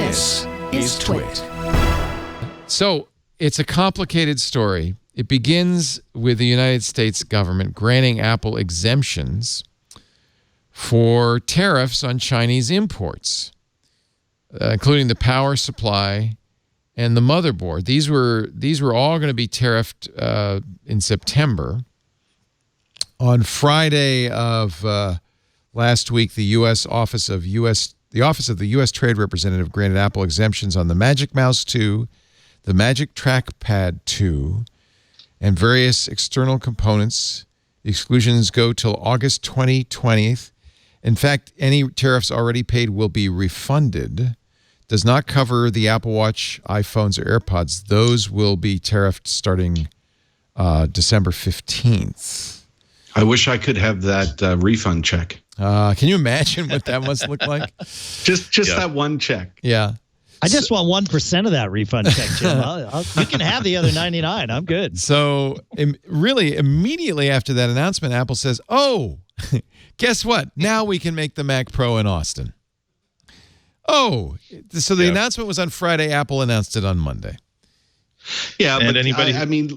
This is TWiT. So it's a complicated story. It begins with the United States government granting Apple exemptions for tariffs on Chinese imports, including the power supply and the motherboard. These were all going to be tariffed in September. On Friday of last week, the Office of the U.S. Trade Representative granted Apple exemptions on the Magic Mouse 2, the Magic Trackpad 2, and various external components. The exclusions go till August 2020. In fact, any tariffs already paid will be refunded. Does not cover the Apple Watch, iPhones, or AirPods. Those will be tariffed starting December 15th. I wish I could have that refund check. Can you imagine what that must look like? Just that one check. Yeah. I just want 1% of that refund check, Jim. You can have the other 99. I'm good. So really, immediately after that announcement, Apple says, oh, guess what? Now we can make the Mac Pro in Austin. Oh, so the announcement was on Friday. Apple announced it on Monday. Yeah, but I mean,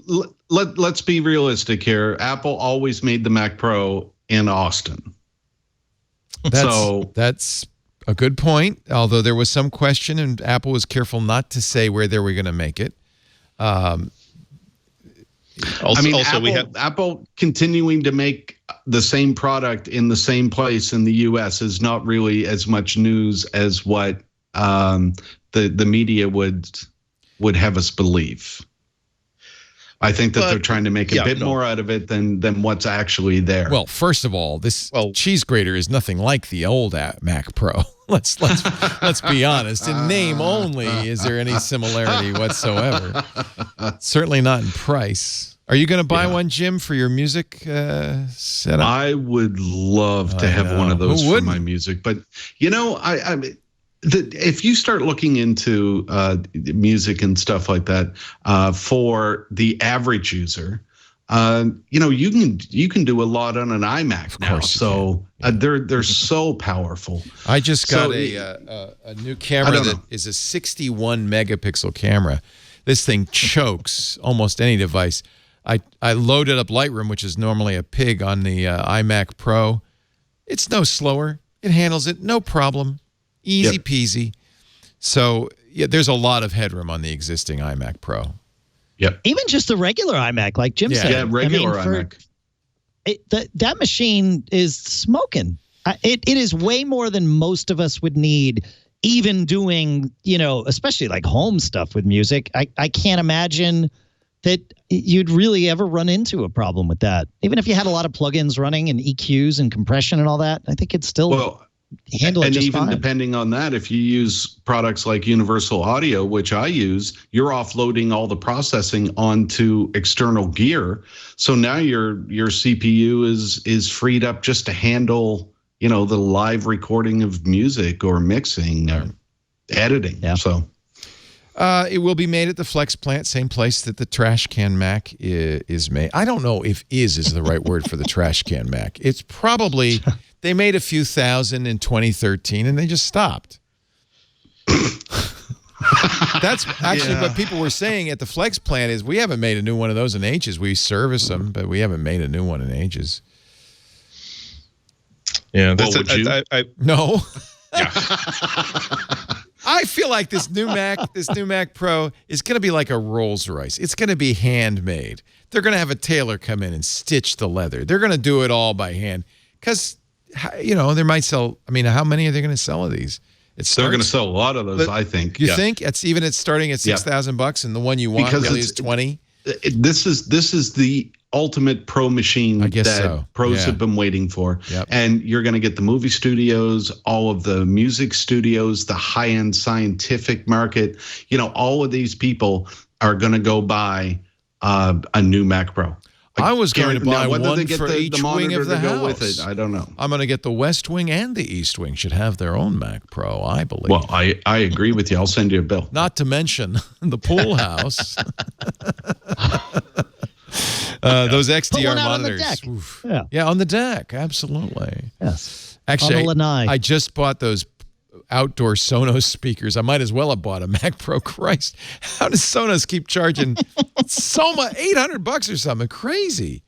let's be realistic here. Apple always made the Mac Pro in Austin. That's a good point, although there was some question, and Apple was careful not to say where they were going to make it. Apple continuing to make the same product in the same place in the U.S. is not really as much news as what the media would have us believe. I think that they're trying to make a bit more out of it than what's actually there. Well, first of all, this cheese grater is nothing like the old Mac Pro. Let's be honest. In name only, is there any similarity whatsoever? Certainly not in price. Are you going to buy one, Jim, for your music setup? I would love to have one of those for my music, but if you start looking into music and stuff like that, for the average user, you can do a lot on an iMac now. So they're so powerful. I just got a new camera that is a 61 megapixel camera. This thing chokes almost any device. I loaded up Lightroom, which is normally a pig, on the iMac Pro. It's no slower. It handles it, no problem. Easy peasy. So there's a lot of headroom on the existing iMac Pro. Yep. Even just the regular iMac, like Jim said. Yeah, regular iMac. That machine is smoking. It is way more than most of us would need, even doing, especially like home stuff with music. I can't imagine that you'd really ever run into a problem with that. Even if you had a lot of plugins running and EQs and compression and all that, I think it's still... handle it just even fine. Depending on that, if you use products like Universal Audio, which I use, you're offloading all the processing onto external gear. So now your CPU is freed up just to handle, the live recording of music or mixing or editing. Yeah. So it will be made at the Flex plant, same place that the Trash Can Mac is made. I don't know if is the right word for the Trash Can Mac. It's probably... They made a few thousand in 2013, and they just stopped. That's actually what people were saying at the Flex plant is we haven't made a new one of those in ages. We service them, but we haven't made a new one in ages. Yeah, that's no. Yeah. I feel like this new Mac Pro is going to be like a Rolls Royce. It's going to be handmade. They're going to have a tailor come in and stitch the leather. They're going to do it all by hand because... they might sell. I mean, how many are they going to sell of these? They're going to sell a lot of those, I think. You think it's starting at $6,000, and the one you want really is 20. This is the ultimate pro machine that pros have been waiting for. Yep. And you're going to get the movie studios, all of the music studios, the high-end scientific market. All of these people are going to go buy a new Mac Pro. I was going to buy one for each wing of the house. With it, I don't know. I'm going to get the West Wing and the East Wing should have their own Mac Pro, I believe. Well, I agree with you. I'll send you a bill. Not to mention the pool house. Those XDR monitors. On on the deck. Absolutely. Yes. Actually, on the lanai. I just bought those outdoor Sonos speakers. I might as well have bought a Mac Pro. Christ, how does Sonos keep charging so much? $800 or something crazy.